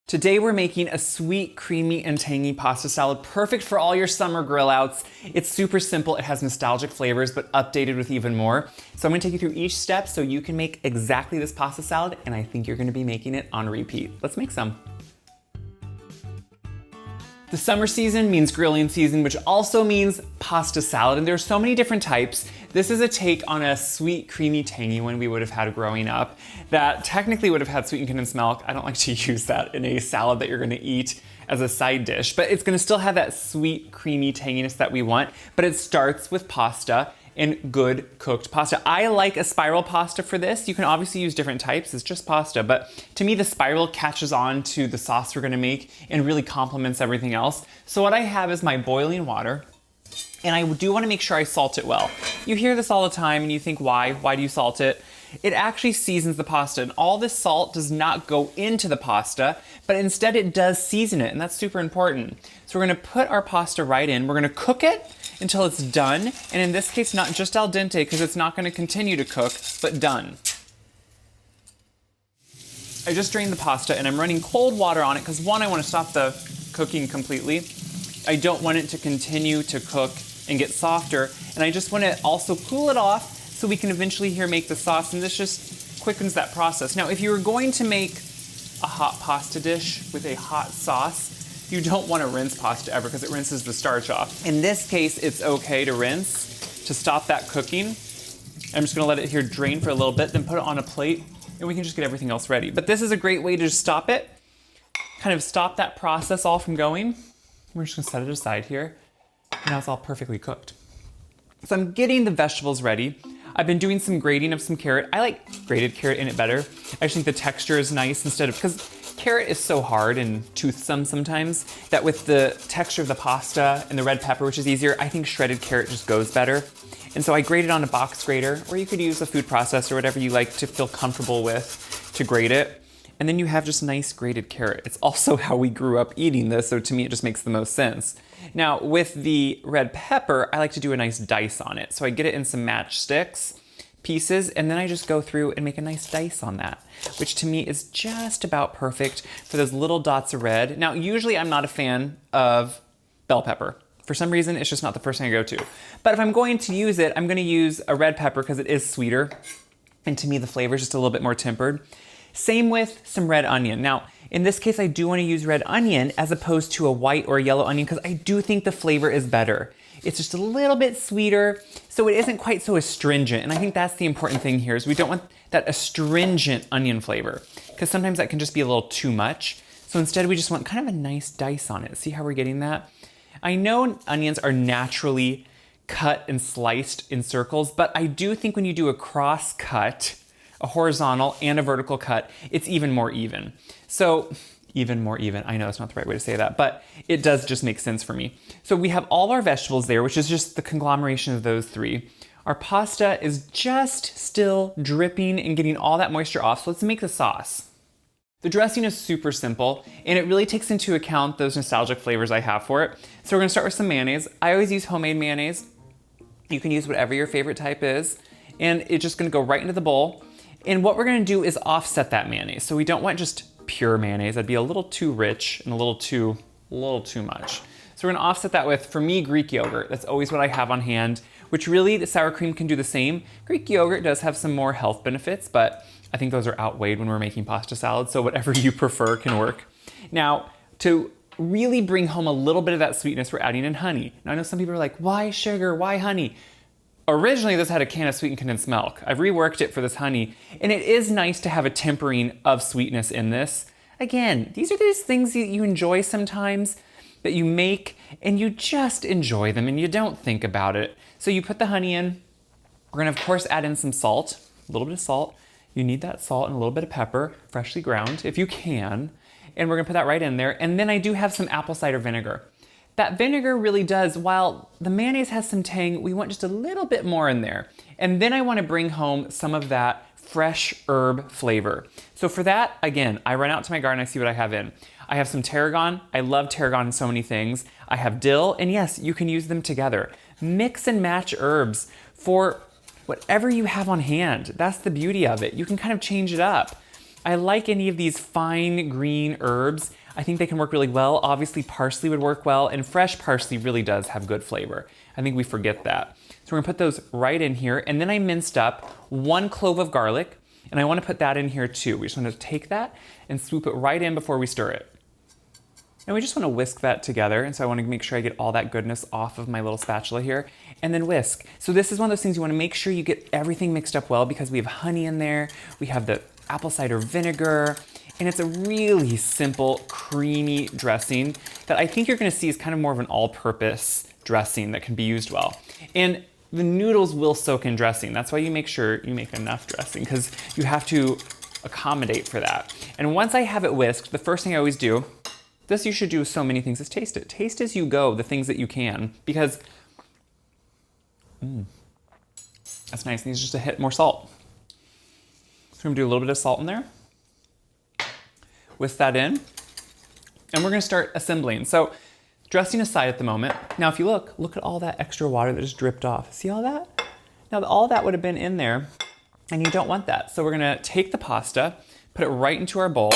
Today we're making a sweet, creamy, and tangy pasta salad, perfect for all your summer grill outs. It's super simple, it has nostalgic flavors, but updated with even more. So I'm gonna take you through each step so you can make exactly this pasta salad, and I think you're gonna be making it on repeat. Let's make some. The summer season means grilling season, which also means pasta salad, and there's so many different types. This is a take on a sweet, creamy, tangy one we would have had growing up that technically would have had sweetened condensed milk. I don't like to use that in a salad that you're gonna eat as a side dish, but it's gonna still have that sweet, creamy tanginess that we want, but it starts with pasta and good cooked pasta. I like a spiral pasta for this. You can obviously use different types, it's just pasta, but to me the spiral catches on to the sauce we're gonna make and really complements everything else. So what I have is my boiling water, and I do wanna make sure I salt it well. You hear this all the time and you think, why? Why do you salt it? It actually seasons the pasta, and all this salt does not go into the pasta, but instead it does season it, and that's super important. So we're gonna put our pasta right in, we're gonna cook it until it's done, and in this case, not just al dente, because it's not gonna continue to cook, but done. I just drained the pasta, and I'm running cold water on it, because one, I wanna stop the cooking completely. I don't want it to continue to cook and get softer, and I just wanna also cool it off so we can eventually here make the sauce, and this just quickens that process. Now, if you were going to make a hot pasta dish with a hot sauce, you don't want to rinse pasta ever because it rinses the starch off. In this case, it's okay to rinse to stop that cooking. I'm just gonna let it here drain for a little bit, then put it on a plate, and we can just get everything else ready. But this is a great way to just stop it, kind of stop that process all from going. We're just gonna set it aside here. Now it's all perfectly cooked. So I'm getting the vegetables ready. I've been doing some grating of some carrot. I like grated carrot in it better. I just think the texture is nice instead of, because carrot is so hard and toothsome sometimes that with the texture of the pasta and the red pepper, which is easier, I think shredded carrot just goes better. And so I grate it on a box grater, or you could use a food processor, whatever you like to feel comfortable with to grate it. And then you have just nice grated carrot. It's also how we grew up eating this, so to me it just makes the most sense. Now with the red pepper, I like to do a nice dice on it. So I get it in some matchsticks pieces, and then I just go through and make a nice dice on that, which to me is just about perfect for those little dots of red. Now, usually I'm not a fan of bell pepper. For some reason, it's just not the first thing I go to. But if I'm going to use it, I'm gonna use a red pepper because it is sweeter, and to me the flavor is just a little bit more tempered. Same with some red onion. Now, in this case, I do wanna use red onion as opposed to a white or a yellow onion because I do think the flavor is better. It's just a little bit sweeter, so it isn't quite so astringent. And I think that's the important thing here is we don't want that astringent onion flavor because sometimes that can just be a little too much. So instead we just want kind of a nice dice on it. See how we're getting that? I know onions are naturally cut and sliced in circles, but I do think when you do a cross cut, a horizontal and a vertical cut, it's even more even. So, even more even. I know that's not the right way to say that, but it does just make sense for me. So we have all our vegetables there, which is just the conglomeration of those three. Our pasta is just still dripping and getting all that moisture off, so let's make the sauce. The dressing is super simple, and it really takes into account those nostalgic flavors I have for it. So we're gonna start with some mayonnaise. I always use homemade mayonnaise. You can use whatever your favorite type is, and it's just gonna go right into the bowl. And what we're gonna do is offset that mayonnaise. So we don't want just pure mayonnaise. That'd be a little too rich and a little too much. So we're gonna offset that with, for me, Greek yogurt. That's always what I have on hand, which really the sour cream can do the same. Greek yogurt does have some more health benefits, but I think those are outweighed when we're making pasta salad, so whatever you prefer can work. Now, to really bring home a little bit of that sweetness, we're adding in honey. Now I know some people are like, why sugar, why honey? Originally, this had a can of sweetened condensed milk. I've reworked it for this honey, and it is nice to have a tempering of sweetness in this. Again, these are those things that you enjoy sometimes, that you make, and you just enjoy them, and you don't think about it. So you put the honey in. We're gonna, of course, add in some salt, a little bit of salt. You need that salt and a little bit of pepper, freshly ground, if you can. And we're gonna put that right in there. And then I do have some apple cider vinegar. That vinegar really does, while the mayonnaise has some tang, we want just a little bit more in there. And then I wanna bring home some of that fresh herb flavor. So for that, again, I run out to my garden, I see what I have in. I have some tarragon. I love tarragon in so many things. I have dill, and yes, you can use them together. Mix and match herbs for whatever you have on hand. That's the beauty of it. You can kind of change it up. I like any of these fine green herbs. I think they can work really well. Obviously, parsley would work well, and fresh parsley really does have good flavor. I think we forget that. So we're gonna put those right in here, and then I minced up 1 clove of garlic, and I wanna put that in here too. We just wanna take that and swoop it right in before we stir it. And we just wanna whisk that together, and so I wanna make sure I get all that goodness off of my little spatula here, and then whisk. So this is one of those things you wanna make sure you get everything mixed up well, because we have honey in there, we have the apple cider vinegar, and it's a really simple, creamy dressing that I think you're gonna see is kind of more of an all-purpose dressing that can be used well. And the noodles will soak in dressing. That's why you make sure you make enough dressing, because you have to accommodate for that. And once I have it whisked, the first thing I always do, this you should do with so many things, is taste it. Taste as you go, the things that you can, because that's nice. Needs just a hit more salt. So I'm gonna do a little bit of salt in there. Whisk that in, and we're gonna start assembling. So dressing aside at the moment. Now if you look at all that extra water that just dripped off. See all that? Now all that would have been in there, and you don't want that. So we're gonna take the pasta, put it right into our bowl,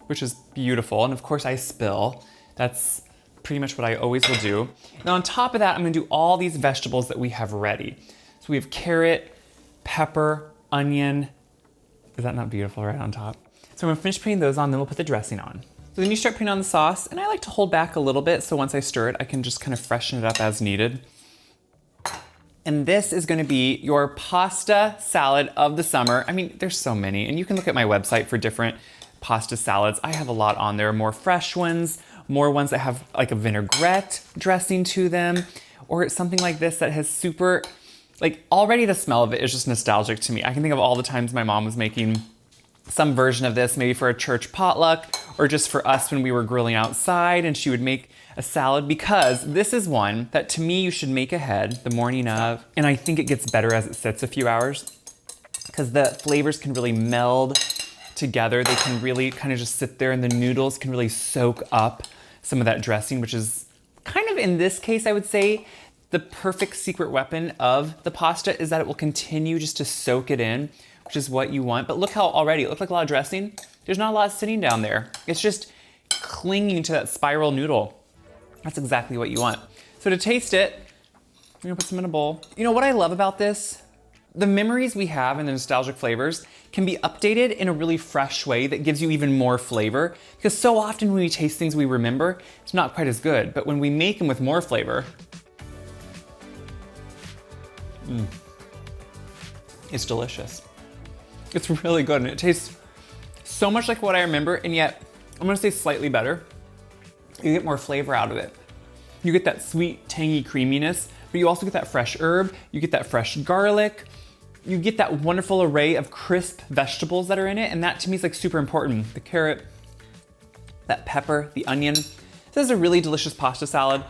which is beautiful. And of course I spill. That's pretty much what I always will do. Now on top of that, I'm gonna do all these vegetables that we have ready. So we have carrot, pepper, onion. Is that not beautiful right on top? So I'm gonna finish putting those on, then we'll put the dressing on. So then you start putting on the sauce, and I like to hold back a little bit, so once I stir it, I can just kind of freshen it up as needed. And this is gonna be your pasta salad of the summer. I mean, there's so many, and you can look at my website for different pasta salads. I have a lot on there, more fresh ones, more ones that have like a vinaigrette dressing to them, or it's something like this that has super, like already the smell of it is just nostalgic to me. I can think of all the times my mom was making some version of this, maybe for a church potluck, or just for us when we were grilling outside, and she would make a salad, because this is one that to me you should make ahead the morning of, and I think it gets better as it sits a few hours, because the flavors can really meld together. They can really kind of just sit there, and the noodles can really soak up some of that dressing, which is kind of, in this case, I would say, the perfect secret weapon of the pasta is that it will continue just to soak it in, which is what you want. But look how already, it looked like a lot of dressing. There's not a lot sitting down there. It's just clinging to that spiral noodle. That's exactly what you want. So to taste it, I'm gonna put some in a bowl. You know what I love about this? The memories we have and the nostalgic flavors can be updated in a really fresh way that gives you even more flavor. Because so often when we taste things we remember, it's not quite as good. But when we make them with more flavor, it's delicious. It's really good, and it tastes so much like what I remember, and yet, I'm gonna say slightly better. You get more flavor out of it. You get that sweet, tangy creaminess, but you also get that fresh herb, you get that fresh garlic, you get that wonderful array of crisp vegetables that are in it, and that to me is like super important. The carrot, that pepper, the onion. This is a really delicious pasta salad.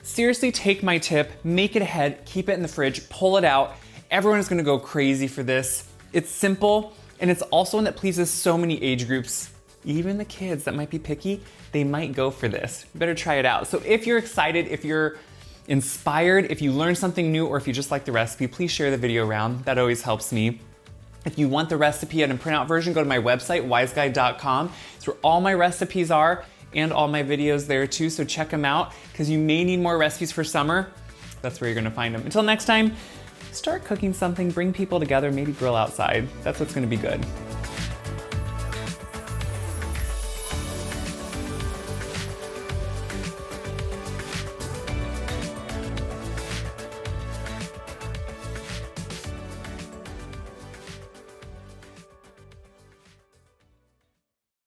Seriously, take my tip, make it ahead, keep it in the fridge, pull it out. Everyone is gonna go crazy for this. It's simple, and it's also one that pleases so many age groups. Even the kids that might be picky, they might go for this. You better try it out. So if you're excited, if you're inspired, if you learned something new, or if you just like the recipe, please share the video around. That always helps me. If you want the recipe in a printout version, go to my website, wiseguy.com. It's where all my recipes are, and all my videos there too, so check them out, because you may need more recipes for summer. That's where you're gonna find them. Until next time, start cooking something, bring people together, maybe grill outside. That's what's gonna be good.